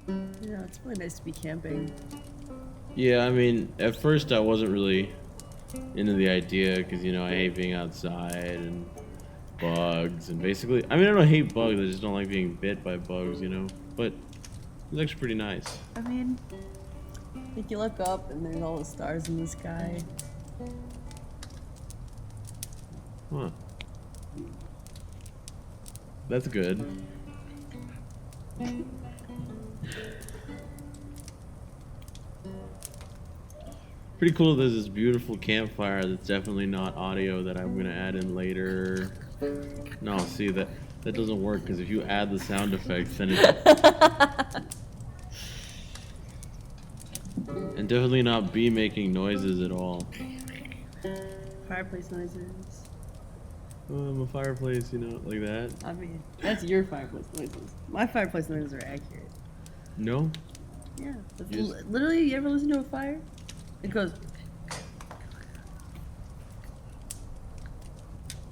Yeah, it's really nice to be camping. Yeah, I mean, at first I wasn't really into the idea because, I hate being outside and bugs and basically, I mean, I don't hate bugs, I just don't like being bit by bugs. But it's actually pretty nice. I mean, like you look up and there's all the stars in the sky. Huh. That's good. Pretty cool. There's this beautiful campfire that's definitely not audio that I'm gonna add in later. No, see that doesn't work because if you add the sound effects, then and definitely not be making noises at all. Fireplace noises. I'm a fireplace, like that. I mean, that's your fireplace noises. My fireplace noises are accurate. No? Yeah. Literally, you ever listen to a fire? It goes.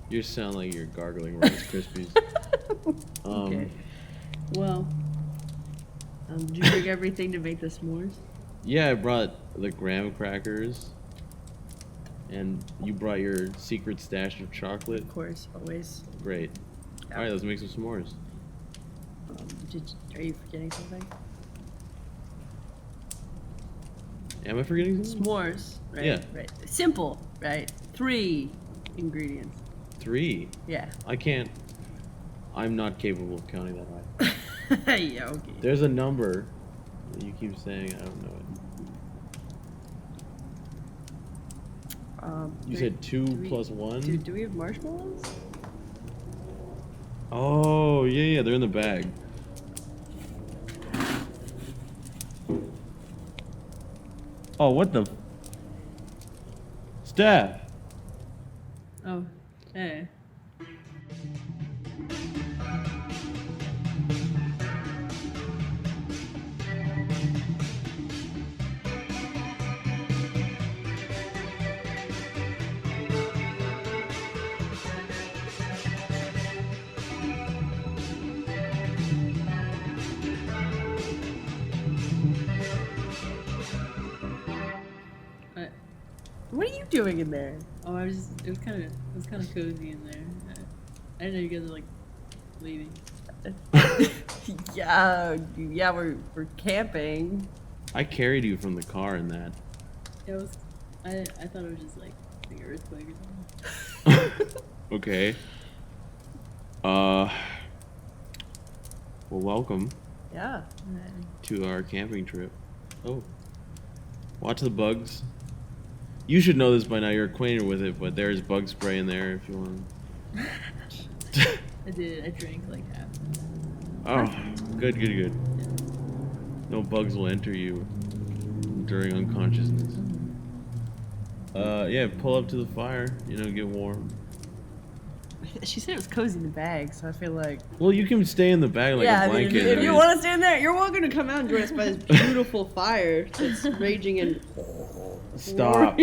You sound like you're gargling Rice Krispies. Okay. Well, did you bring everything to make the s'mores? Yeah, I brought the graham crackers. And you brought your secret stash of chocolate? Of course, always. Great. Yeah. Alright, let's make some s'mores. Are you forgetting something? Am I forgetting something? S'mores, right? Yeah. Right. Simple, right? 3 ingredients. 3? Yeah. I'm not capable of counting that high. Yeah, okay. There's a number that you keep saying, I don't know it. You said 2 plus 1? Do we have marshmallows? Oh, yeah, they're in the bag. Oh, what the? Steph! Oh, hey. What are you doing in there? Oh, it was kind of cozy in there. I didn't know you guys were like leaving. Yeah, we're camping. I carried you from the car in that. It was, I thought it was just like an earthquake or something. Okay. Well, welcome Yeah. to our camping trip. Oh. Watch the bugs. You should know this by now. You're acquainted with it, but there's bug spray in there if you want. I did. I drank like half. Oh, good. No bugs will enter you during unconsciousness. Yeah, pull up to the fire, get warm. She said it was cozy in the bag, so I feel like. Well, you can stay in the bag like a blanket. If you want to stay in there, you're welcome to come out and join us by this beautiful fire that's raging in. Stop.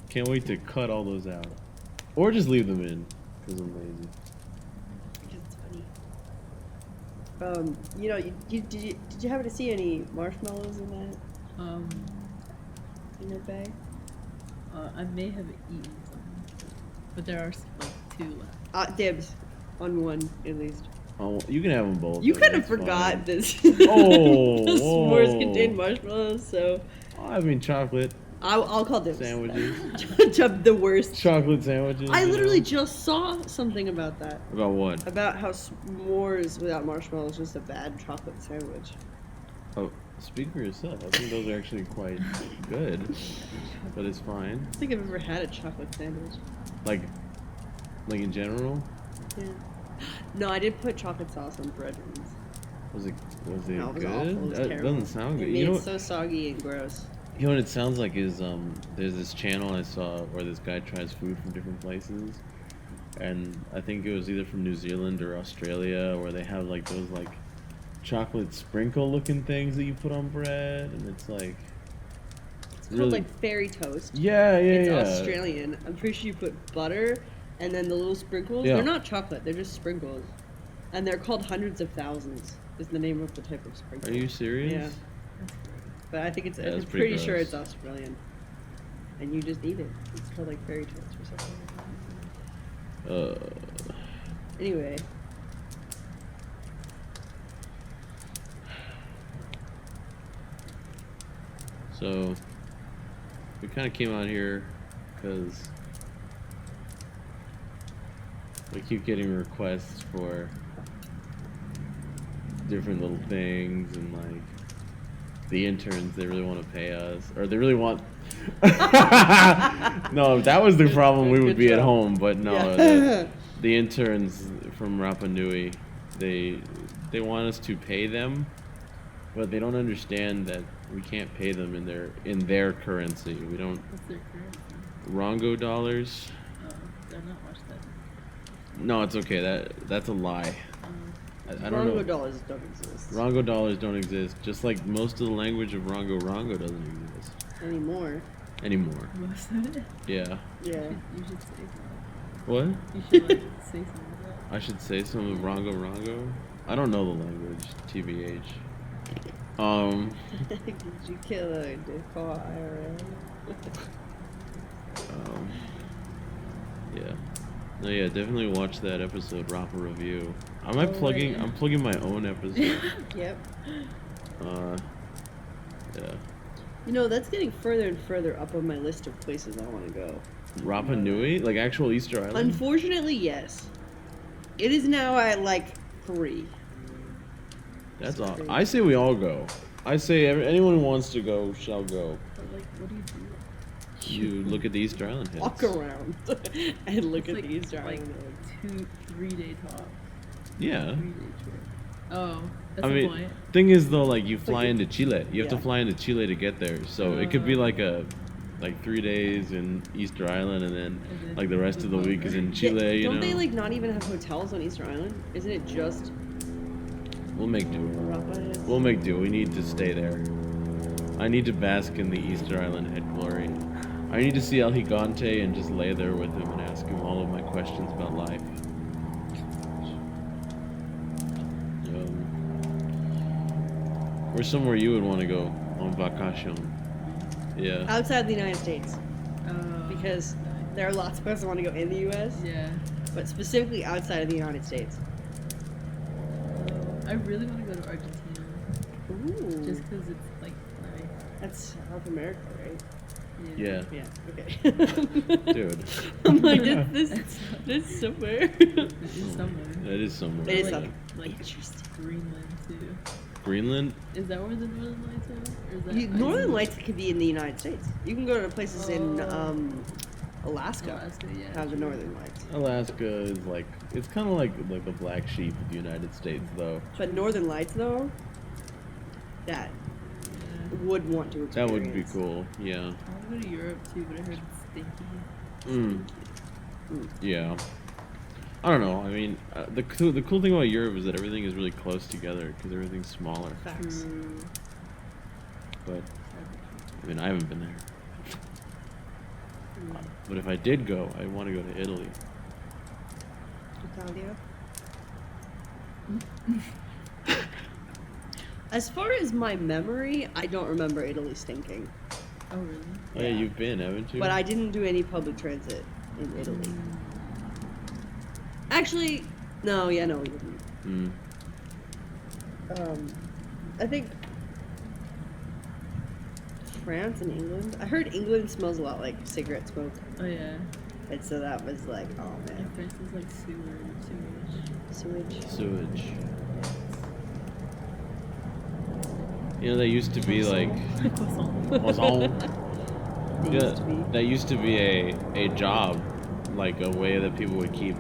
Can't wait to cut all those out. Or just leave them in, because I'm lazy. It's funny. Did you happen to see any marshmallows in that in your bag? I may have eaten some, but there are like 2 left. Dibs on one at least. Oh, you can have them both. You kind of forgot this. The s'mores contain marshmallows, so. Oh, I mean chocolate. I'll call dibs. Sandwiches. The worst. Chocolate sandwiches. I literally just saw something about that. About what? About how s'mores without marshmallows is just a bad chocolate sandwich. Oh, speak for yourself. I think those are actually quite good, but it's fine. I don't think I've ever had a chocolate sandwich. Like in general? Yeah. No, I did put chocolate sauce on bread ones. Was it No, it was good? awful. It was That terrible. doesn't sound good. It made it so soggy and gross. You know what it sounds like is there's this channel I saw where this guy tries food from different places, and I think it was either from New Zealand or Australia where they have like those like chocolate sprinkle looking things that you put on bread, and it's like It's called like fairy toast. yeah. It's Australian. I'm pretty sure you put butter and then the little sprinkles. Yeah. They're not chocolate. They're just sprinkles. And they're called hundreds of thousands. Is the name of the type of sprinkle. Are you serious? Yeah. That's gross. But I think it's. Yeah, I'm it's pretty pretty sure gross. it's Australian. And you just eat it. It's called like fairy toads or something. Anyway. So we kind of came out here because we keep getting requests for different little things, and like the interns, they really want to pay us, or they really want. No, if that was the problem, we would Good be at job. home. But no, Yeah. the interns from Rapa Nui, they want us to pay them, but they don't understand that we can't pay them in their currency. We don't. What's their currency? Rongo dollars. Oh, I've not watched that. No, it's okay. That's a lie. I don't Rongo know. dollars don't exist Rongo dollars don't exist. Just like most of the language of Rongo doesn't exist anymore. anymore. Most of it? Yeah. Yeah. You should say something. What? You should like say something about that. I should say some of Rongo. I don't know the language. TBH. Did you kill a call IRL? Yeah. No, yeah, definitely watch that episode, Rapa Review. Am I Oh, plugging? right. I'm plugging my own episode. Yep. Yeah. You know, that's getting further and further up on my list of places I want to go. Rapa Nui, like actual Easter Island. Unfortunately, yes. It is now at like 3. That's It's all. crazy. I say we all go. I say anyone who wants to go shall go. But like, what do you do? You look at the Easter Island heads. Walk around and look It's at like, these like islands. 2-3 day talk. Yeah. 3 day trip. Oh, that's I the mean, point. thing is though, like you It's fly like into Chile. You have to yeah. fly into Chile to get there. So it could be like 3 days in Easter Island, and then then like the rest of the week is in Yeah, Chile. You don't know. they like not even have hotels on Easter Island? Isn't it just We'll make do. Rapa? We'll make do. We need to stay there. I need to bask in the Easter Island head glory. I need to see El Gigante and just lay there with him and ask him all of my questions about life. Or somewhere you would want to go on vacation. Yeah. Outside the United States, Oh, because there are lots of us that want to go in the U.S., yeah. but specifically outside of the United States. I really want to go to Argentina. Ooh, Just because it's like nice. that's South America, right? Yeah. Yeah. Okay. Dude. I'm like, this somewhere. It is somewhere. That is somewhere. It is Like- something. Like Interesting. Greenland too. Greenland? Is that where the Northern Lights are? Or is that Northern Iceland? Lights could be in the United States. You can go to places in Oh. Alaska. Alaska, yeah. Have the Northern Lights. Alaska is like, it's kind of like the black sheep of the United States, though. But Northern Lights, though, that Yeah. would want to That experience. would be cool. Yeah. I want to go to Europe too, but I heard it's stinky. Mm. Yeah. I don't know. I mean, the cool thing about Europe is that everything is really close together because everything's smaller. Facts. True. But I mean, I haven't been there. True. But if I did go, I want to go to Italy. Italia. As far as my memory, I don't remember Italy stinking. Oh really? Oh, yeah, Yeah. you've been, haven't you? But I didn't do any public transit in Italy. Actually, no, we didn't. Mm. I think France and England. I heard England smells a lot like cigarette smoke, Oh yeah. and so that was like, oh And man, France is like sewage. sewage. Sewage. You know, that used to be like. Croissant. They Yeah, used to be. that used to be a job, like a way that people would keep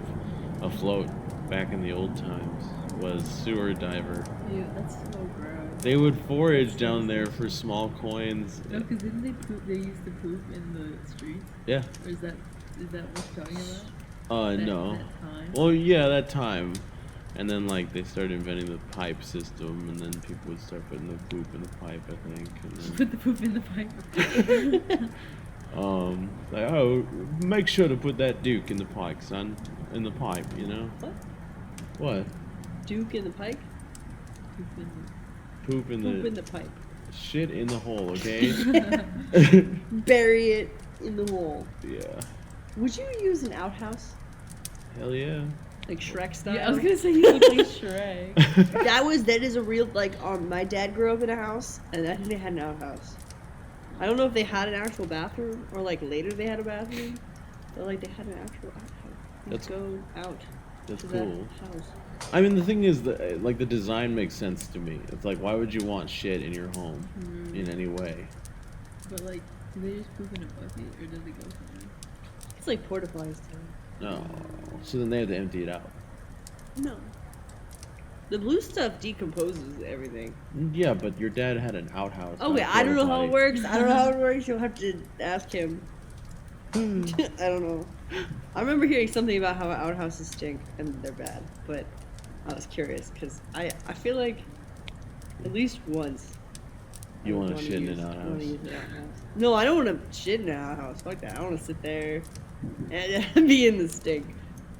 afloat back in the old times, was sewer diver. Ew, that's so gross. They would forage down there for small coins. No, because didn't they poop? They used to poop in the streets. Yeah. Or is that what you're talking about? No. That time? Well, yeah, that time. And then, like, they started inventing the pipe system, and then people would start putting the poop in the pipe, I think. And then, Put the poop in the pipe. like, oh, make sure to put that Duke in the pipe, son. In the pipe, you know? What? What? Duke in the pike? Poop in Poop the in the pipe. shit in the hole, okay? Bury it in the hole. Yeah. Would you use an outhouse? Hell yeah. Like Shrek style? Yeah, I was gonna say you look like Shrek. That is a real, like, my dad grew up in a house, and I think they had an outhouse. I don't know if they had an actual bathroom, or, like, later they had a bathroom, but, like, they had an actual outhouse. That's- Go out That's to cool. that house. I mean, the thing is, like, the design makes sense to me. It's like, why would you want shit in your home in any way? But like, do they just poop in a bucket or does it go somewhere? It's like porta potties, too. No. So then they have to empty it out. No. The blue stuff decomposes everything. Yeah, but your dad had an outhouse. Okay, not a I don't know how it porta-potty. works. I don't know how it works. You'll have to ask him. I don't know. I remember hearing something about how outhouses stink and they're bad, but I was curious because I feel like at least once. You I want to wanna shit in use- an I wanna outhouse? use an outhouse. No, I don't want to shit in an outhouse. Fuck that. I want to sit there and be in the stink.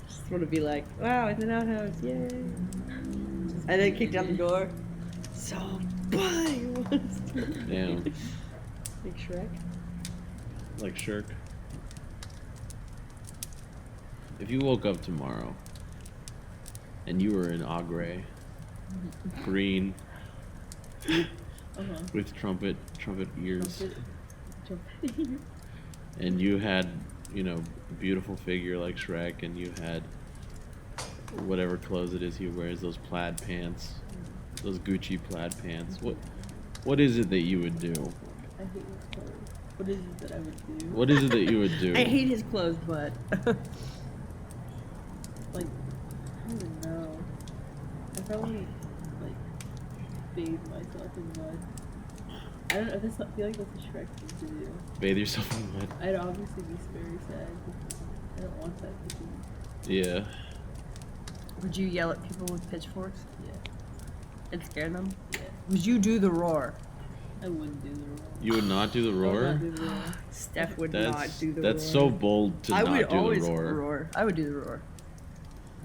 Just want to be like, wow, it's an outhouse, yay! And then kick down the door. Somebody wants to. Damn. Like Shrek. Like Shirk. If you woke up tomorrow and you were in Agre, green, with trumpet ears, and you had, you know, a beautiful figure like Shrek, and you had whatever clothes it is he wears, those plaid pants, those Gucci plaid pants. What is it that you would do? I hate his clothes. What is it that I would do? What is it that you would do? I hate his clothes, but Like, I don't even know. I probably like bathe myself in mud. I don't know. I feel like that's a Shrek thing to do. Bathe yourself in mud. I'd obviously be very sad. Because I don't want that to be. Yeah. would you yell at people with pitchforks Yeah. and scare them? Yeah. Would you do the roar? I wouldn't do the roar. You would not do the I would roar? not do the roar. Steph would not do the roar. That's so bold to I not would do always the roar. roar. I would do the roar.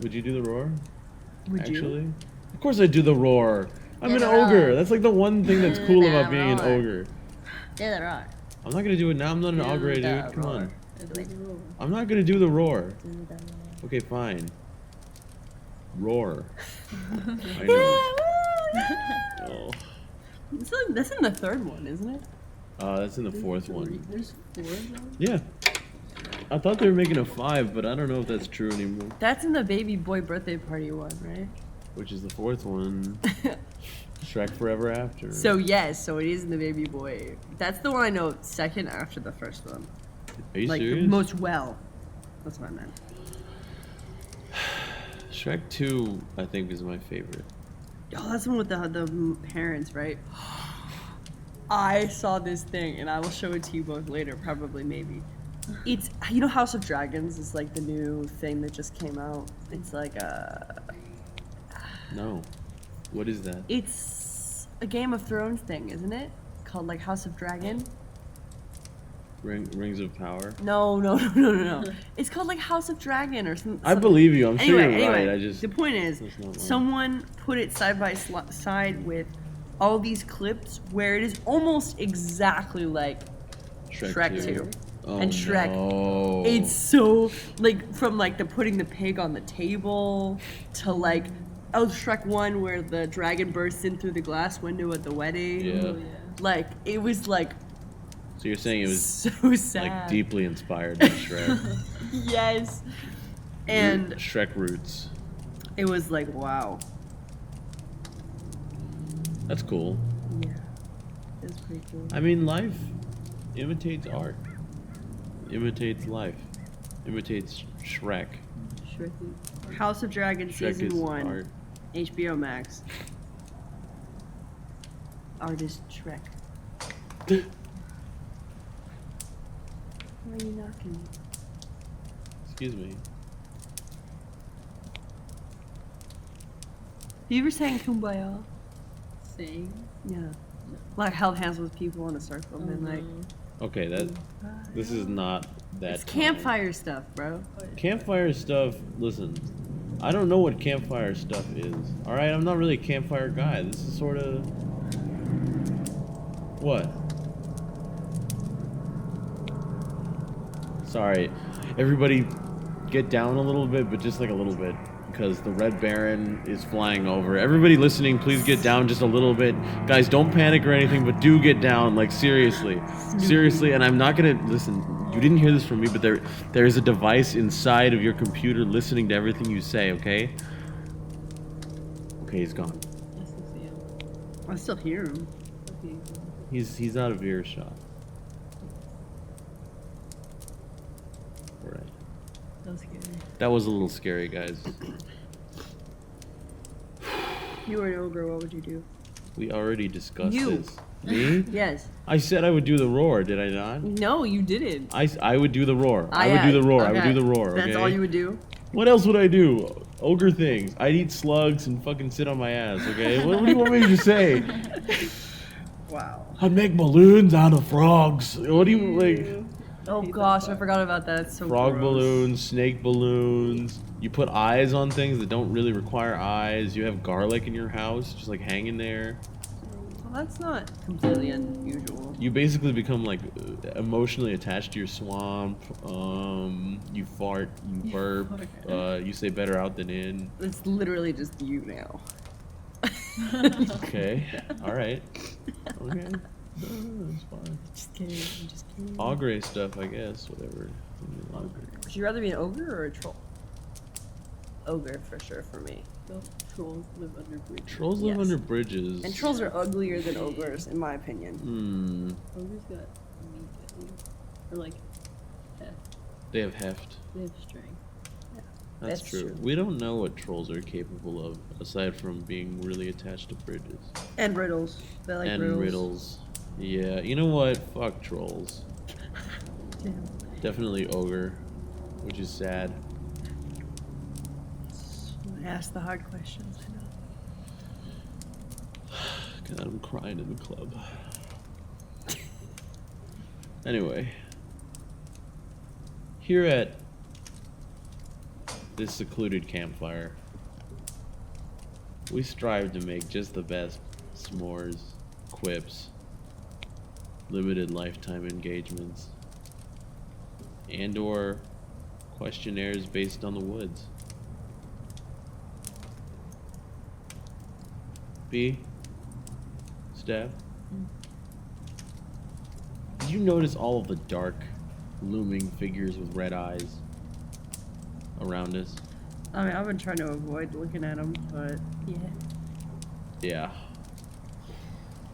Would you do the roar? Would Actually? you? Of course I do the roar. I'm Do an the ogre. roar. That's like the one thing that's cool Do about the being an roar. ogre. Do the roar. I'm not gonna do it now. I'm not an Do ogre, the dude. Come roar. on. I do the roar. I'm not gonna do the roar. Do the roar. Okay, fine. Roar. I know. Oh. That's in the third one, isn't it? That's in the fourth one. There's 4 of them? Yeah. I thought they were making a 5, but I don't know if that's true anymore. That's in the baby boy birthday party one, right? Which is the fourth one. Shrek Forever After. So yes, so it is in the baby boy. That's the one I know second after the first one. Are you Like serious? the most well. That's what I meant. Shrek 2, I think, is my favorite. Oh, that's the one with the parents, right? I saw this thing, and I will show it to you both later, probably, maybe. It's, you know, House of Dragons is like the new thing that just came out. It's like No. What is that? it's a Game of Thrones thing, isn't it? Called like House of Dragon. Rings of Power? No. It's called like House of Dragon or something. I believe you. I'm sure Anyway, you're right. I just. the point is, that's not right. someone put it side by side with all these clips where it is almost exactly like Shrek 2. Oh, And Shrek. No. It's so like from like the putting the pig on the table to like Shrek 1 where the dragon bursts in through the glass window at the wedding. Yeah. Oh, yeah. Like it was like So you're saying it was so sad. like deeply inspired by Shrek. Yes. And Shrek roots. it was like wow. That's cool. Yeah. It was pretty cool. I mean, life imitates art. Imitates life. Imitates Shrek. Shrekky. House of Dragon Shrek season is 1. art. HBO Max. Artist Shrek. Why are you knocking? Excuse me. You ever sang Kumbaya? Sing. Yeah. Like held hands with people in a circle and then like Okay, this is not that. it's kind. campfire stuff, bro. Campfire stuff. Listen, I don't know what campfire stuff is. Alright, I'm not really a campfire guy. This is sort of... What? Sorry. Everybody get down a little bit, but just like a little bit. Because the Red Baron is flying over. Everybody listening, please get down just a little bit. Guys, don't panic or anything, but do get down. Like, seriously. Seriously, and I'm not gonna... Listen, you didn't hear this from me, but there is a device inside of your computer listening to everything you say, okay? Okay, he's gone. I still see him. I still hear him. Okay. He's out of earshot. Alright. That was scary. That was a little scary, guys. You were an ogre, what would you do? We already discussed You. this. Me? Yes. I said I would do the roar, did I not? No, you didn't. I would do the roar. I would do the roar. I would do the roar, okay? That's all you would do? What else would I do? Ogre things. I'd eat slugs and fucking sit on my ass, okay? What do you want me to say? Wow. I'd make balloons out of frogs. What do you, like... Oh gosh, I forgot about that. It's so Frog gross. balloons, snake balloons. You put eyes on things that don't really require eyes. You have garlic in your house, just like hanging there. Well, that's not completely unusual. You basically become like emotionally attached to your swamp. You fart, you burp. You say better out than in. It's literally just you now. Okay, all right. Okay, that's fine. Just kidding. I'm just kidding. Ogre stuff, I guess. Whatever. Would you rather be an ogre or a troll? Ogre for sure for me. No, trolls live under bridges. Trolls live Yes. under bridges. And trolls are uglier than ogres, in my opinion. Hmm. Ogres got meat at least. Or like heft. They have heft. They have strength. That's That's true. true. We don't know what trolls are capable of, aside from being really attached to bridges. And riddles. They like and riddles. Yeah, you know what? Fuck trolls. Damn. Definitely ogre, which is sad. I ask the hard questions, I know. God, I'm crying in the club. Anyway, here at this secluded campfire, we strive to make just the best s'mores, quips, limited lifetime engagements, and/or questionnaires based on the woods. B, Steph, did you notice all of the dark, looming figures with red eyes around us? I mean, I've been trying to avoid looking at them, but yeah. Yeah.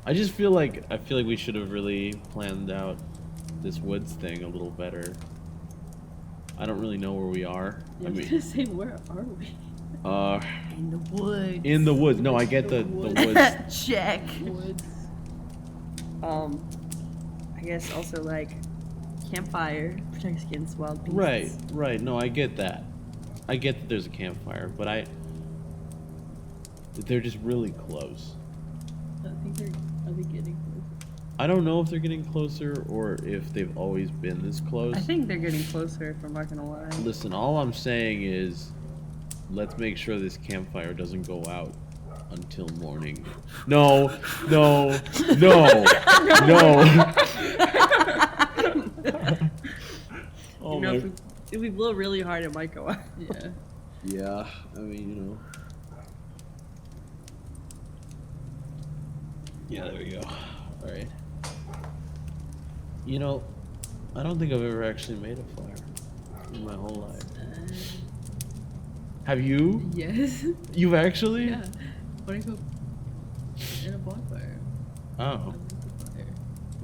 I just feel like we should have really planned out this woods thing a little better. I don't really know where we are. Yeah, I I was mean, gonna say, where are we? In the woods. in the woods. No, I get the woods. Check. Woods. I guess also like campfire protects against wild beasts. Right, right. No, I get that. I get that there's a campfire, but they're just really close. I think are they getting closer? I don't know if they're getting closer or if they've always been this close. I think they're getting closer, if I'm not gonna lie. Listen, all I'm saying is, let's make sure this campfire doesn't go out until morning. No, no, no, no. Oh You know, my. if we blow really hard, it might go out. Yeah. Yeah, I mean, you know. Yeah, there we go. All right. You know, I don't think I've ever actually made a fire in my whole life. Have you? Yes. You've actually? Yeah. When I go in a bonfire, I Oh, light the fire.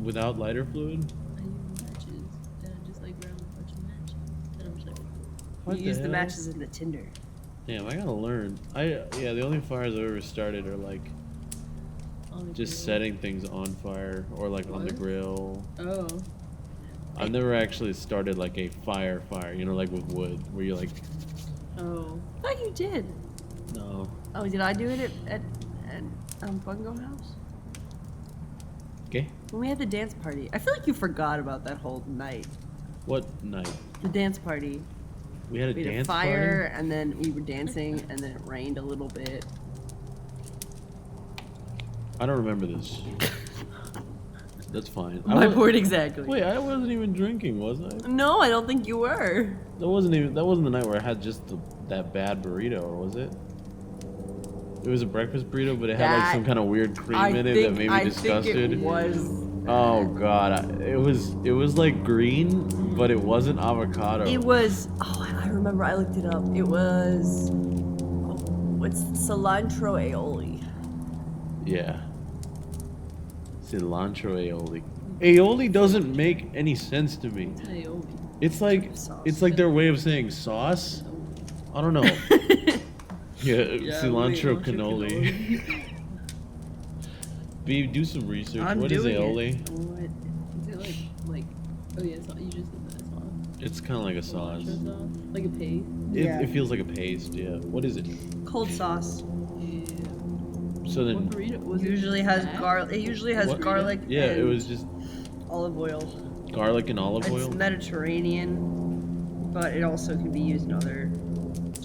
without lighter fluid? I use matches, and I just like grab a bunch of matches, and I'm just like, What You use the hell? matches in the tinder. Damn, I gotta learn. Yeah, the only fires I've ever started are like on the just grill. setting things on fire or like on the What? grill. Oh. I've never actually started like a fire, you know, like with wood, where you like, Oh. I thought you did. no. Oh, did I do it at Bungo House? Okay. When we had the dance party. I feel like you forgot about that whole night. What night? The dance party. We had a We had a dance fire, and then we were dancing, and then it rained a little bit. party? I don't remember this. That's fine. My point exactly. Wait, I wasn't even drinking, was I? No, I don't think you were. That wasn't the night where I had just that bad burrito, or was it? It was a breakfast burrito, but it had like some kind of weird cream in it that made me disgusted. I think it was. Oh god, it was like green, but it wasn't avocado. It was. Oh, I remember. I looked it up. It was. What's cilantro aioli? Yeah. Cilantro aioli. Aioli doesn't make any sense to me. Aioli. It's like Sauce. their way of saying sauce. I don't know. Yeah, cilantro cannoli. B, do some research. I'm What is doing aioli? What? Is it like? Oh yeah, you just said that sauce. It's kind of like a sauce. Cilantro sauce? Like a paste. It feels like a paste. Yeah. What is it? Cold sauce. Yeah. So What then, burrito was it? Usually has That? garlic. It usually has What? garlic. yeah, it and was just olive oil. garlic and olive It's oil. Mediterranean, but it also can be used in other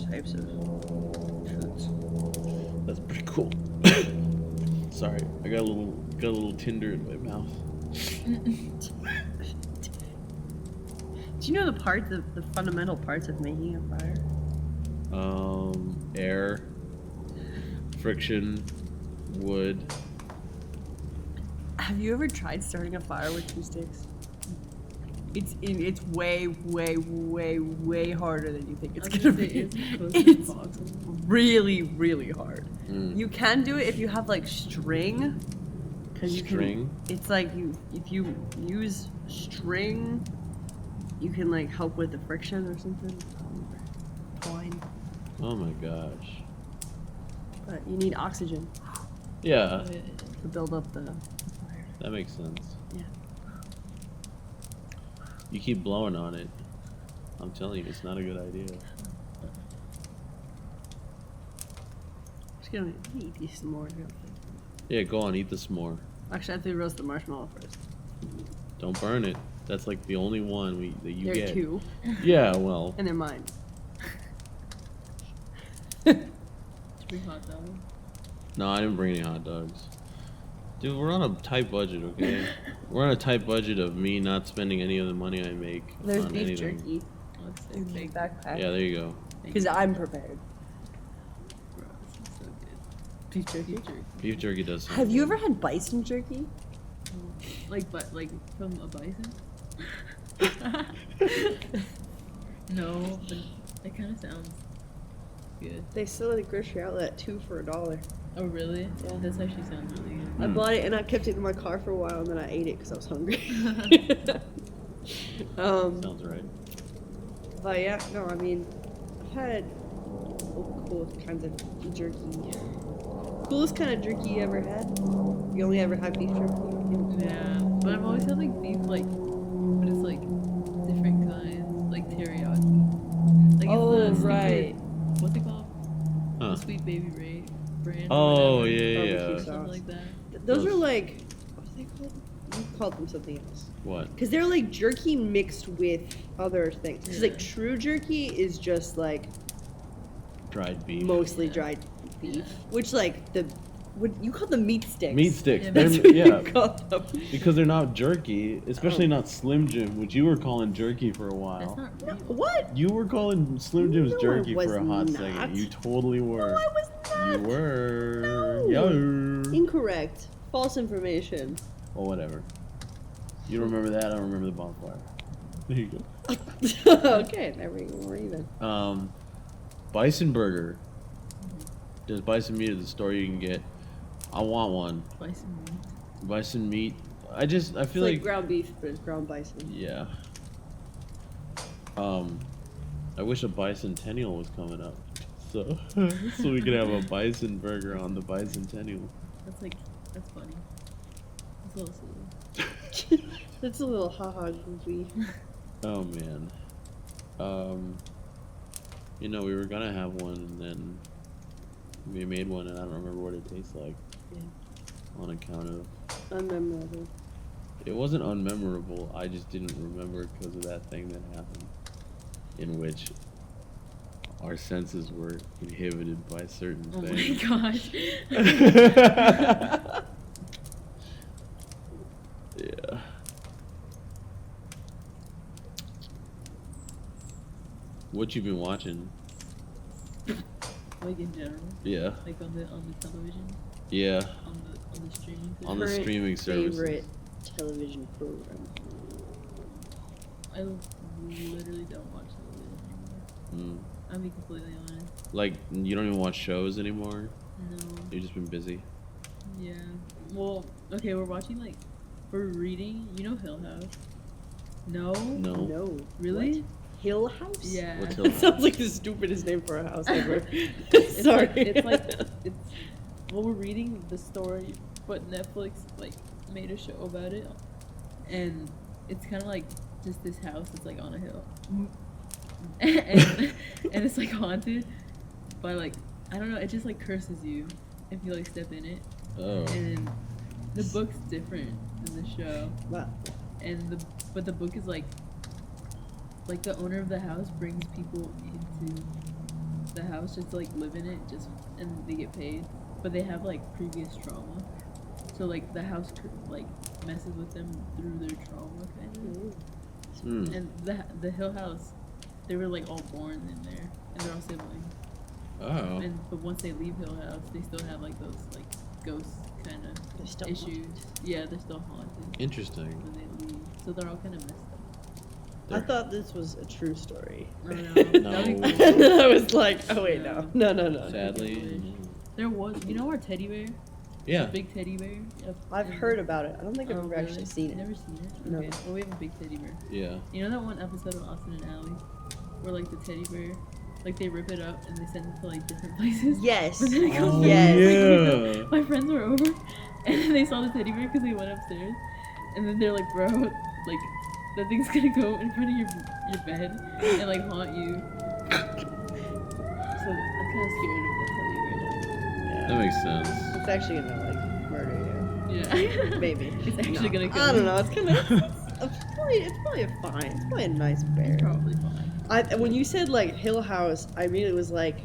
types of foods. That's pretty cool. Sorry, I got a little tinder in my mouth. Do you know the fundamental parts of making a fire? Air, friction, wood. Have you ever tried starting a fire with 2 sticks? It's way, way, way, way harder than you think it's gonna be. It's really, really hard. Mm. You can do it if you have like string, because you String? can. It's like if you use string, you can like help with the friction or something. Twine, Oh my gosh. but you need oxygen Yeah, to build up the fire. that makes sense. Yeah. You keep blowing on it. I'm telling you, it's not a good idea. Just gonna eat these some more. Yeah, go on, eat the s'more. Actually, I have to roast the marshmallow first. Don't burn it. That's like the only one that you There get. are 2, Yeah, well, and they're mine. Bring hot dogs. no, I didn't bring any hot dogs. Dude, we're on a tight budget, okay? We're on a tight budget of me not spending any of the money I make There's on beef anything. jerky Let's in say the big. backpack. Yeah, there you go. Because I'm prepared. Bro, this is so good. Beef jerky. Beef jerky. Beef jerky does sound Have you good. ever had bison jerky? Like from a bison? No, but it kind of sounds good. They sell it at grocery outlet 2 for $1. Oh really? Yeah. This actually sounds really good. I bought it and I kept it in my car for a while and then I ate it because I was hungry. Sounds right. But yeah, no, I mean, I've had cool kinds of jerky. Coolest kind of jerky you ever had? You only ever had beef jerky? Yeah, but I've always had like beef, like, but it's like different kinds, like teriyaki. Like Oh, it's the stupid, right. What's it called? Huh. The Sweet Baby Ray brand. or Oh, whatever. yeah, Barbecue yeah. sauce. Something like that. Those are Those- like, what are they called? You called them something else. What? Because they're like jerky mixed with other things. Because like Yeah. true jerky is just like Dried beef. mostly Yeah. dried beef. Which like what you call them meat sticks. Meat sticks. Yeah, They're- That's what yeah, you call them. because they're not jerky, especially Oh. not Slim Jim, which you were calling jerky for a That's while. not real. What? You were calling Slim Jim's No, I jerky for a was hot not. second. You totally were. No, I was not. You were. No. Yo. Incorrect. False information. Well, whatever. You don't remember that? I don't remember the bonfire. There you go. Okay, there we go. We're even. Bison burger. There's bison meat at the store you can get. I want one. Bison meat. Bison meat. I It's feel like like ground beef, but it's ground bison. yeah. I wish a bicentennial was coming up, so so we could have a bison burger on the bicentennial. That's funny. That's a little silly. That's a little haha goofy. Oh man. You know, we were gonna have one and then we made one and I don't remember what it tastes like. Yeah. On account of Unmemorable. it wasn't unmemorable. I just didn't remember because of that thing that happened, in which our senses were inhibited by certain Oh my things. gosh. Yeah. What you been watching? Like in general, Yeah. like on the television, Yeah. on the streaming. On the Current streaming services. favorite television program. I literally don't watch television anymore. Mm. I'll be completely honest. Like, you don't even watch shows anymore? No. You've just been busy? Yeah. Well, okay, we're reading. You know Hill House? No. No. No. Really? What? Hill House? Yeah. What's That Hill House? sounds like the stupidest name for a house ever. It's Sorry. it's well, we're reading the story, but Netflix like made a show about it, and it's kind of like just this house that's like on a hill, and it's like haunted by like I don't know, it just like curses you if you like step in it, Oh. and the book's different than the show, Wow. and but the book is like the owner of the house brings people into the house just to like live in it and they get paid, but they have like previous trauma, so like the house like messes with them through their trauma kind of. Mm. And the Hill House, they were like all born in there and they're all siblings, Oh. but once they leave Hill House they still have like those like ghost kind They're of still issues. haunted. Yeah, they're still haunted Interesting. when they leave, so they're all kind of messed up. I thought this was a true story. I know. No. That'd be And cool. then I was like, oh wait, no. No. Sadly. There was, you know, our teddy bear, Yeah. the big teddy bear. I've heard about it. I don't think I've Oh, ever really? actually seen it. Never seen it. No. Okay. Well, we have a big teddy bear. Yeah. You know that one episode of Austin and Ally, where like the teddy bear, like they rip it up and they send it to like different places. Yes. But then it comes Oh, back. yes. yeah. My friends were over, and they saw the teddy bear because we went upstairs, and then they're like, "Bro, like that thing's gonna go in front of your bed and like haunt you." So I'm kind of scared of that teddy bear. That makes sense. It's actually gonna like murder Yeah. Maybe. It's actually No. gonna kill I don't you. know. It's kind of. It's probably fine. It's probably a nice bear. Probably fine. When you said like Hill House, I mean it was like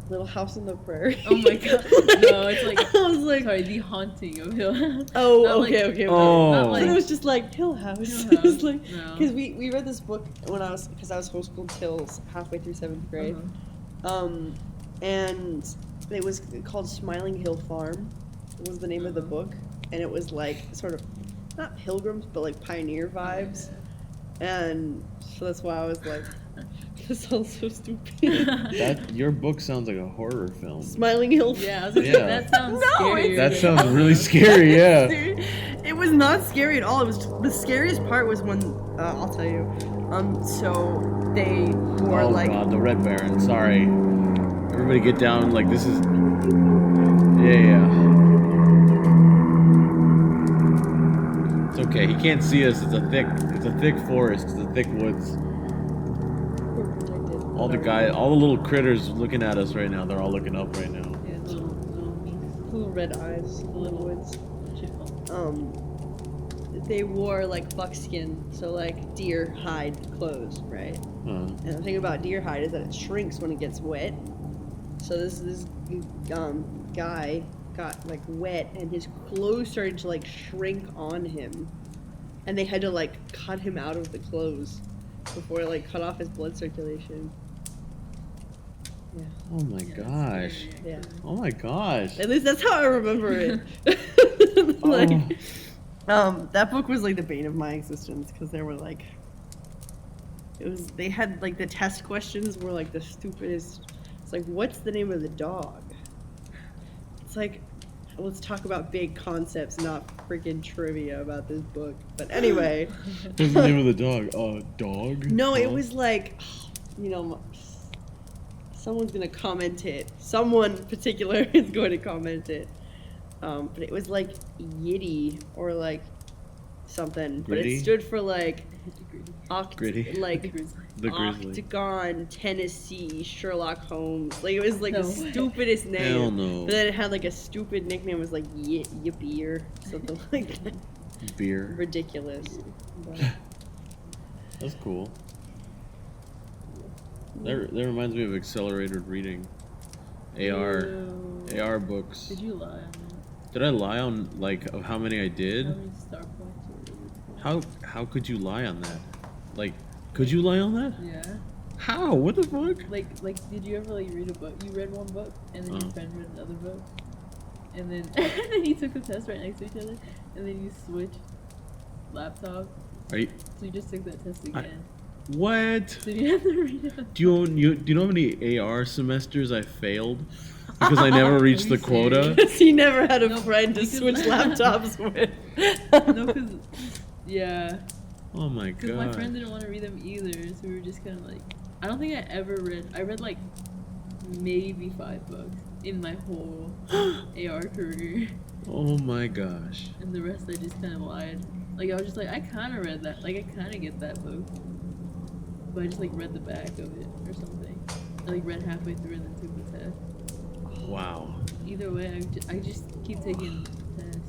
Little House on the Prairie. Oh my god. No, it's like I was like, sorry, The Haunting of Hill House. oh, Not like- okay. Oh. Not But like it was just like Hill House. Hill It was House. like No. because we read this book when I was homeschooled till halfway through 7th grade, and it was called Smiling Hill Farm. Was the name of the book, and it was like sort of not pilgrims but like pioneer vibes, and so that's why I was like, this sounds so stupid. Your book sounds like a horror film. Smiling Hill. Yeah, I was gonna Yeah. say that sounds No, scary. That sounds really scary, yeah. It was not scary at all. It was the scariest part was when I'll tell you. So they wore Oh like god, the Red Baron, sorry. Everybody get down, like this is... Yeah. It's okay, he can't see us, it's a thick forest, it's a thick woods. we're protected. All the little critters looking at us right now, they're all looking up right now. Yeah, Little red eyes, little woods. chipmunk. They wore like buckskin, so like deer hide clothes, right? Huh. And the thing about deer hide is that it shrinks when it gets wet. So this guy got like wet, and his clothes started to like shrink on him, and they had to like cut him out of the clothes before it like cut off his blood circulation. Yeah. Oh my Yeah, gosh. scary, Yeah. actually. Oh my gosh. At least that's how I remember it. Like, that book was like the bane of my existence because they were like, they had like the test questions were like the stupidest. It's like, what's the name of the dog? It's like, let's talk about big concepts, not freaking trivia about this book. But anyway, What's the name of the dog? Dog? no, it Huh? was like, you know, someone's gonna comment it. Someone particular is going to comment it. But it was like Yiddy or like something. But Gritty? it stood for like Gritty. The like grizzly. The grizzly. Octagon, Tennessee, Sherlock Holmes. Like it was like No the way. stupidest name. Hell no. But then it had like a stupid nickname. It was like Yippee or something like that. Beer. Ridiculous. But That's cool. That reminds me of accelerated reading. AR Ew. AR books. Did you lie on that? Did I lie on like of how many I did? How many star points were there? How could you lie on that? Like, could you lie on that? Yeah. How? What the fuck? Like, did you ever like read a book? You read one book, and then your friend read another book, and then and then you took a test right next to each other, and then you switched laptop. Are you? So you just took that test again. What? So you have to read it. Do you know how many AR semesters I failed because I never reached the quota? Because he never had a No, friend to because- switch laptops with. No, because yeah, Oh my because god. my friend didn't want to read them either, so we were just kind of like. I don't think I ever read. I read like maybe 5 books in my whole AR career, Oh my gosh. and the rest I just kind of lied. Like I was just like, I kind of read that. Like I kind of get that book, but I just like read the back of it or something. I like read halfway through and then took the test. Wow. Either way, I just keep taking tests.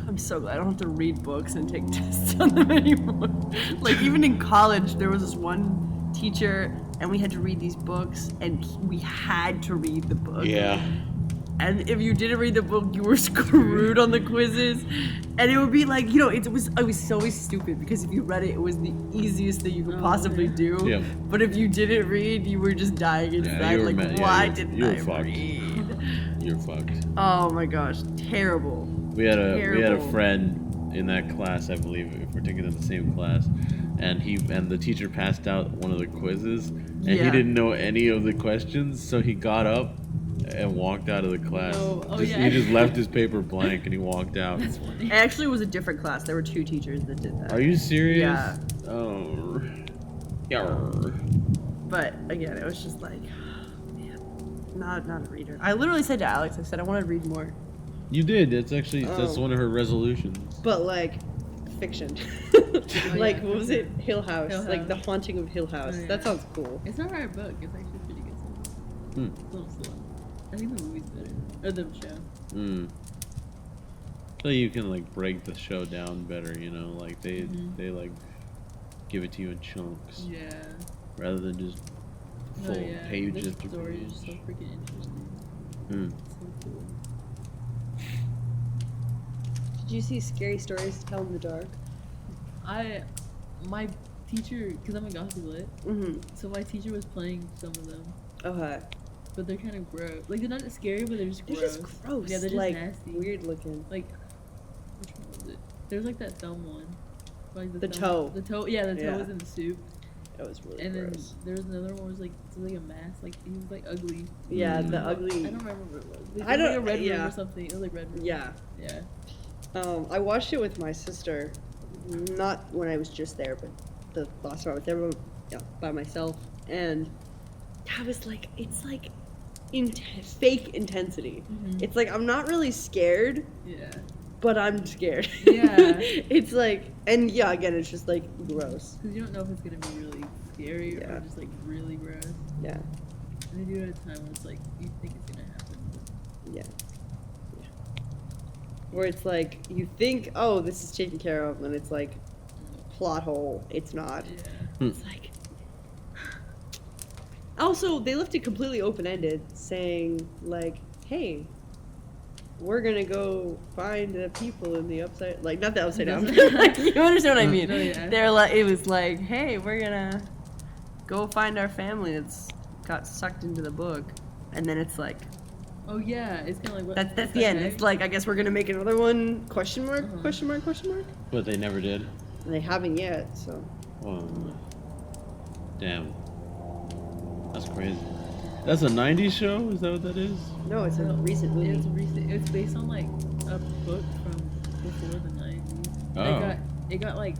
I'm so glad I don't have to read books and take tests on them anymore. Like, even in college, there was this one teacher, and we had to read these books, and we had to read the book. Yeah. And if you didn't read the book, you were screwed on the quizzes. And it would be like, you know, it was so stupid because if you read it, it was the easiest thing you could possibly do. Yeah. But if you didn't read, you were just dying inside. you were Like, mad. Yeah, why you didn't were I fucked. read? You're fucked. Oh my gosh, terrible. We had a Terrible. friend in that class, I believe, if we're taking in the same class, and the teacher passed out one of the quizzes, and he Yeah. didn't know any of the questions, so he got up and walked out of the class. No. Oh, He yeah. just left his paper blank and he walked out. That's funny. It actually was a different class. There were 2 teachers that did that. Are you serious? Yeah. Oh. Yarr. But again, it was just like, man, not a reader. I literally said to Alex, I said I want to read more, You did. That's actually that's Oh. one of her resolutions. but like fiction. Like, yeah. what was it? Hill House. Hill Like The House. Haunting of Hill House. Oh, yeah. That sounds cool. It's not a hard book. It's actually pretty good. Hmm. It's a little slow. I think the movie's better. Or the show. Mm. So you can like break the show down better, you know, like they like give it to you in chunks Yeah. rather than just full Oh, yeah. page This after story is page. so freaking interesting. Mm. So cool. Did you see Scary Stories to Tell in the Dark? My teacher, because I'm a gossip lit, Mm-hmm. so my teacher was playing some of them, Okay. but they're kind of gross. Like, they're not scary, but they're just They're gross. just gross. Yeah, they're just like, nasty. weird looking. Like, which one was it? There's like that thumb one. Like The thumb- toe. The toe, yeah, the toe Yeah. was in the soup. That was really And then gross. there was another one where it was like a mask. Like, he was like ugly. Yeah, Mm. the I ugly. don't remember what it was. It was I don't- like a red room yeah. or something. It was like red room. Yeah. Yeah. I watched it with my sister, not when I was just there, but the last time I was there by myself, and I was like, it's like fake intensity. Mhm. It's like I'm not really scared, Yeah. but I'm scared. Yeah. It's like, and yeah, again, it's just like gross. Because you don't know if it's gonna be really scary Yeah. or just like really gross. Yeah, And they do it at a time when it's like you think it's gonna happen. yeah. Where it's like you think, oh, this is taken care of, and it's like plot hole. It's not. Yeah. It's like. Also, they left it completely open-ended, saying like, "Hey, we're gonna go find the people in the upside, like not the upside down. Like, you understand what I mean? No, yeah. They're like, it was like, hey, we're gonna go find our family that's got sucked into the book, and then it's like, Oh yeah, it's kind of like what. that's what the end. heck? It's like, I guess we're gonna make another one? Question mark? Uh-huh. Question mark? Question mark? But they never did. And they haven't yet, so. Oh. Damn. That's crazy. That's a 90s show? Is that what that is? No, it's a No, recent movie. It's recent. It's based on like a book from before the 90s. Oh. It got like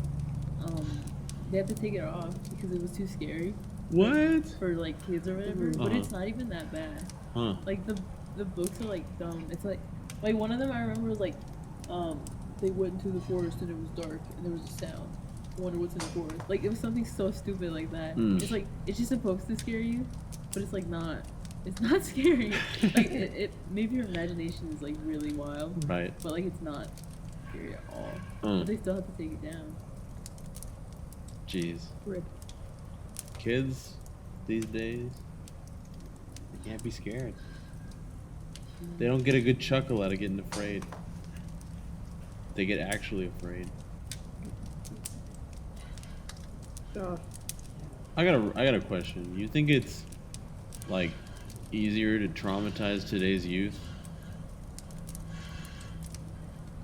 they had to take it off because it was too scary What? for like kids or whatever. Mhm. But Uh-huh. it's not even that bad. Huh. Like the books are like dumb. It's like one of them I remember was like they went into the forest and it was dark and there was a sound. I wonder what's in the forest. Like it was something so stupid like that. Mm. It's like it's just supposed to scare you, but it's like not. It's not scary. Like it maybe your imagination is like really wild, Right. but like it's not scary at all. Mm. But they still have to take it down. Jeez. Rip. Kids these days, they can't be scared. They don't get a good chuckle out of getting afraid. They get actually afraid. Oh. I got a question. You think it's like easier to traumatize today's youth?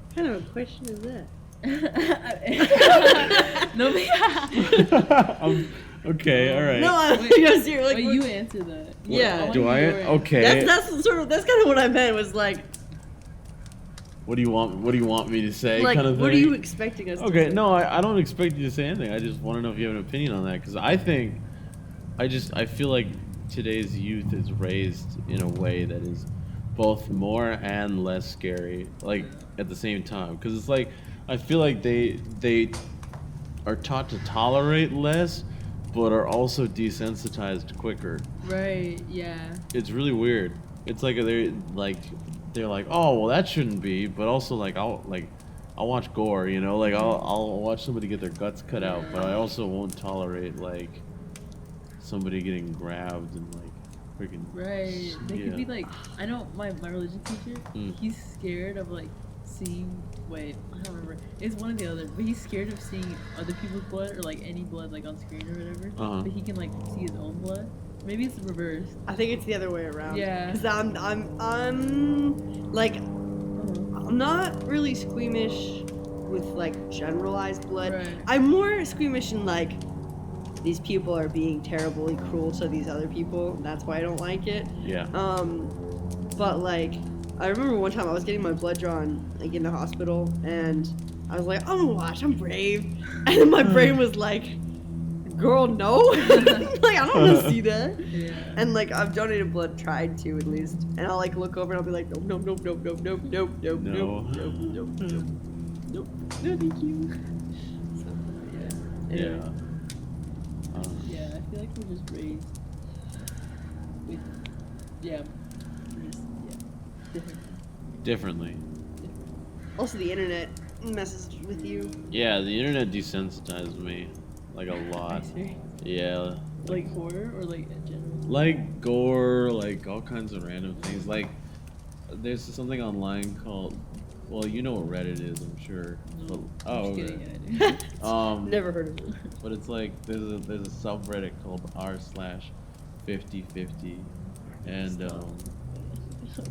What kind of a question is that? No, Okay, all right. No, I'm Wait, because you're like. but you answer that. Yeah. wanna Do hear I? your answer. Okay. That's kind of what I meant. Was like What do you want me to say? like kind of what are thing? you expecting us to Okay, say? no, I don't expect you to say anything. I just want to know if you have an opinion on that because I feel like today's youth is raised in a way that is both more and less scary, like at the same time. Because it's like I feel like they are taught to tolerate less, but are also desensitized quicker. Right. Yeah. It's really weird. It's like they're like, oh well, that shouldn't be, but also I'll watch gore, you know, like I'll watch somebody get their guts cut out, but I also won't tolerate like somebody getting grabbed and like freaking. Right. They could be like, I know my religion teacher. Mm. He's scared of like seeing. Wait, I don't remember. It's one or the other. But he's scared of seeing other people's blood or like any blood like on screen or whatever. Uh-huh. But he can like see his own blood. Maybe it's reversed. I think it's the other way around. Yeah. Because I'm like I'm not really squeamish with like generalized blood. Right. I'm more squeamish in like these people are being terribly cruel to these other people. And that's why I don't like it. Yeah. But like I remember one time I was getting my blood drawn like in the hospital and I was like, oh my gosh, I'm brave. And then my brain was like, girl, no. Like I don't want to see that. Yeah. And like I've donated blood, tried to at least, and I'll like look over and I'll be like, nope, nope, nope, nope, nope, nope, nope, No. nope, nope, nope, nope, nope, no, thank you. So, Yeah. Yeah. anyway. Yeah. I feel like we're just raised with. Yeah. We're just, different. Differently. Also, the internet messes with you. Yeah, the internet desensitized me like a lot. Yeah. Like horror or like in general? Like gore, like all kinds of random things. Like there's something online called, well, you know what Reddit is, I'm sure. But, I'm just okay. kidding, yeah, I do. Never heard of it. But it's like there's a subreddit called r/5050, and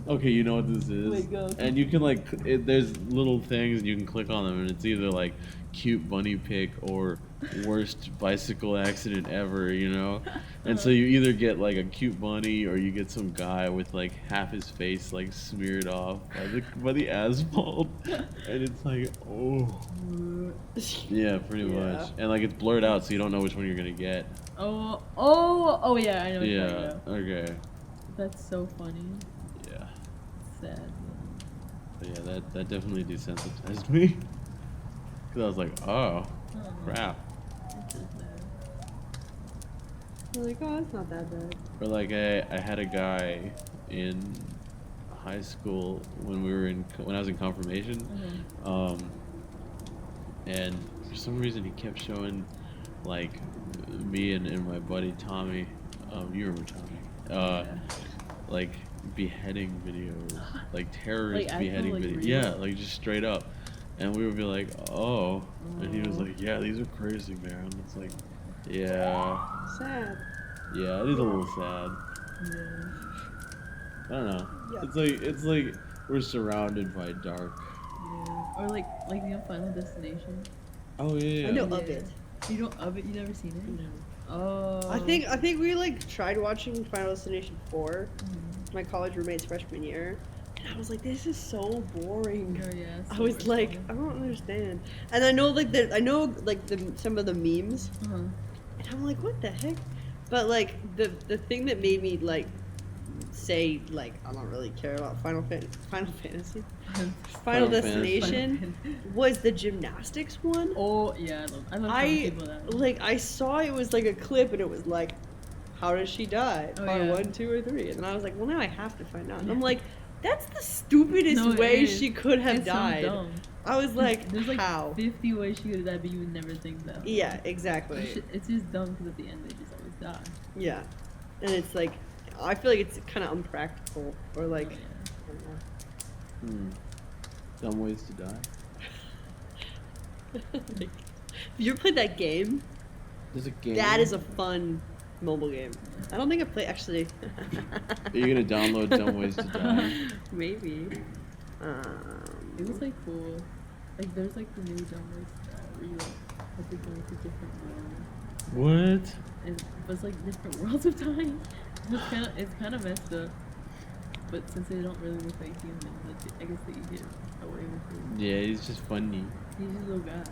okay, you know what this is. Wait, go. And you can like there's little things and you can click on them and it's either like cute bunny pic or worst bicycle accident ever, you know. And so you either get like a cute bunny or you get some guy with like half his face like smeared off by the asphalt, and it's like, oh. Yeah, pretty much. And like it's blurred out, so you don't know which one you're gonna get. Oh yeah, I know what you're talking Yeah. about. Okay. That's so funny. Yeah. Sad. But yeah, that definitely desensitized me. Cause I was like, oh, crap. It's so sad. I'm like, oh, it's not that bad. Or like I had a guy in high school when I was in confirmation, and for some reason he kept showing like me and my buddy Tommy, you remember Tommy, like beheading videos, like terrorist Like, beheading actual, like, videos. real? Yeah, like just straight up. And we would be like, oh, and he was like, yeah, these are crazy, man. It's like, yeah, Sad. yeah, it is a little sad. Yeah. I don't know. Yeah. It's like we're surrounded by dark. Yeah. Or like you know Final Destination. Oh yeah. I know Yeah. of it. You don't of it? You never seen it? No. Oh. I think we like tried watching Final Destination 4, Mhm. my college roommate's freshman year, and I was like, this is so boring. Oh yeah. I was like, I don't understand. And I know like some of the memes, and I'm like, what the heck? But like the thing that made me like say like I don't really care about Final Fantasy, Final Final Destination was the gymnastics one. Oh yeah, I love telling people that. Like I saw it was like a clip and it was like, how does she die? Oh, Part yeah. 1, 2, or 3? And I was like, well now I have to find out. And I'm like, that's the stupidest No, it way is. she could have It's died. So dumb. I was like, There's like how? 50 ways she could have died, but you would never think that. Yeah, exactly. It's just dumb because at the end they just always die. Yeah. and it's like I feel like it's kind of unpractical or like. Oh, yeah. I don't know. Dumb ways to die. Like, have you ever played that game? There's a game. That is a fun mobile game. I don't think I play actually. Are you gonna download Dumb Ways to Die? Maybe. It was like cool. Like there's like the new Dumb Ways where you like have to go into different worlds. What? And it was like different worlds of time. It's kind of messed up. But since they don't really look like humans, I guess they get away with it. Yeah, he's just funny. He's just a little guy.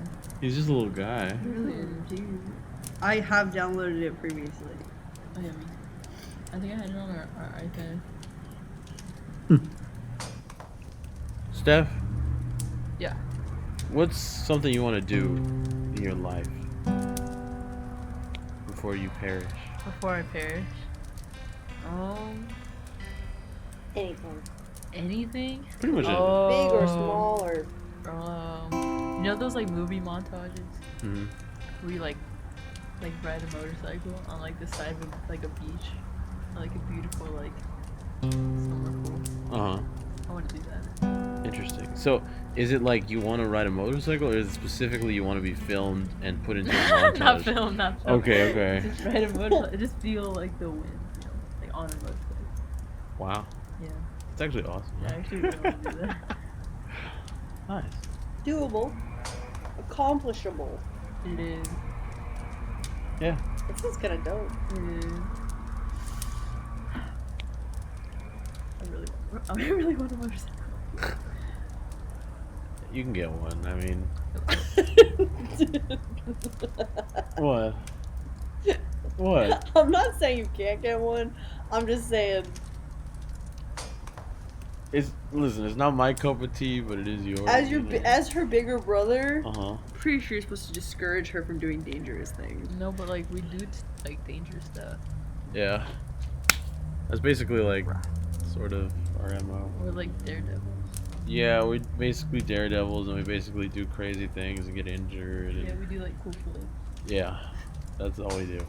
He's just a little guy. He really is. Jeez. I have downloaded it previously. Oh yeah, me too. I think I had it on our iPad. Steph, Yeah. what's something you want to do in your life before you perish? Before I perish. Anything. Anything? Pretty much Big or small or. You know those like movie montages anything. where you like ride a motorcycle on like the side of like a beach, or, like a beautiful like summer pool. Uh huh. I want to do that. Interesting. So, is it like you want to ride a motorcycle, or is it specifically you want to be filmed and put into a montage? Not film. Okay, okay. Just ride a motorcycle. Just feel like the wind, you know, like on a motorcycle. Wow, Yeah. it's actually awesome. Yeah, I actually really want to do that. Nice. Doable. Accomplishable. It is. Yeah. This is kind of dope. It is. I really want a motorcycle. You can get one. I mean, what? What? I'm not saying you can't get one. I'm just saying. Listen. It's not my cup of tea, but it is yours. As her bigger brother, Uh huh. pretty sure you're supposed to discourage her from doing dangerous things. No, but like we do like dangerous stuff. Yeah. That's basically like sort of our MO. We're like daredevils. Yeah, we basically daredevils, and we basically do crazy things and get injured. And Yeah, we do like cool flips. yeah, that's all we do.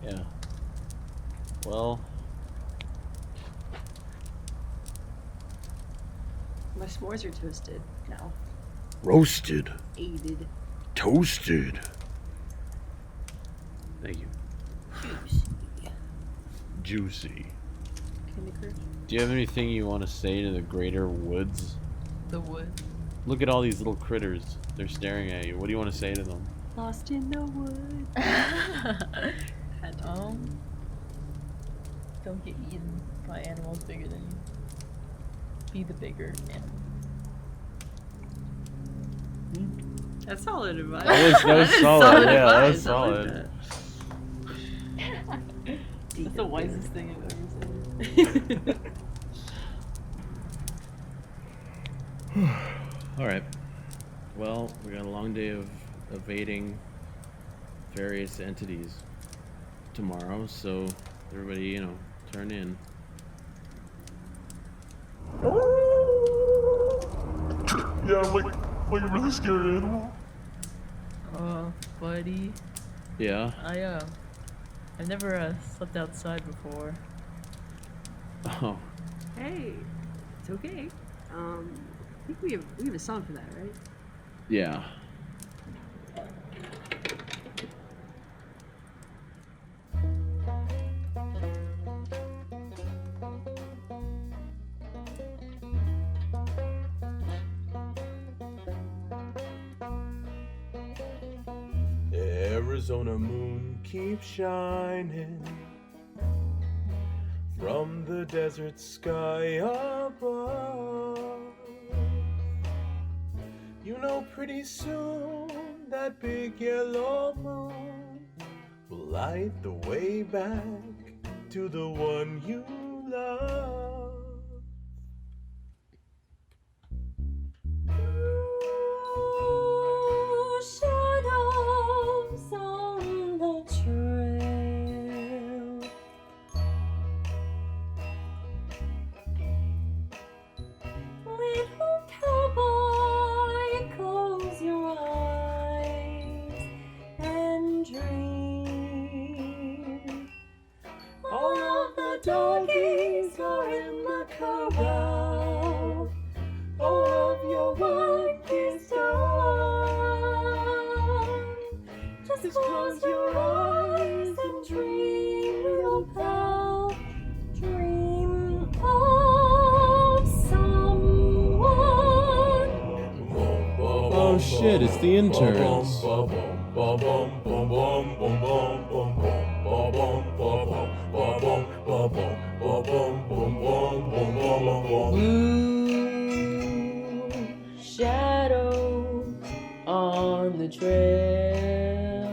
Yeah. Well, My s'mores are toasted now. roasted, Aided. toasted. Thank you. Juicy. Candy Crush. Do you have anything you want to say to the greater woods? The wood. Look at all these little critters. They're staring at you. What do you want to say to them? Lost in the wood. Had to. Don't get eaten by animals bigger than you. Be the bigger animal. That's solid advice. That was is solid. Yeah, that was advice. I like solid. That's the wisest thing I've ever said. All right. Well, we got a long day of evading various entities tomorrow, so everybody, you know, turn in. Yeah, I'm like a really scared animal. Oh, buddy. Yeah. I've never slept outside before. Oh. Hey, it's okay. I think we have a song for that, right? Yeah. Arizona moon keeps shining from the desert sky above. You know, pretty soon that big yellow moon will light the way back to the one you love. Shadows on the trail. Little cowboy, close your eyes and dream. All of the doggies are in the corral. All of your work is done. Just close your eyes and dream, little pal. Dream of someone. Oh shit, it's the interns. Blue shadows on the trail.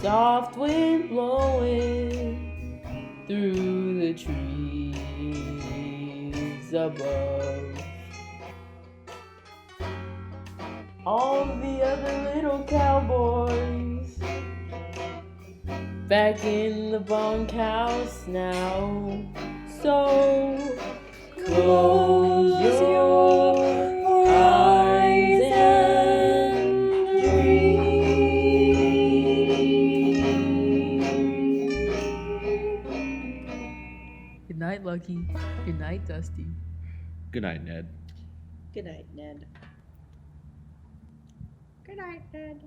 Soft wind blowing through the trees above. All the other little cowboys back in the bunkhouse now. So close your eyes and dream. Good night, Lucky. Good night, Dusty. Good night, Ned. Good night, Ned. Good night, Ned.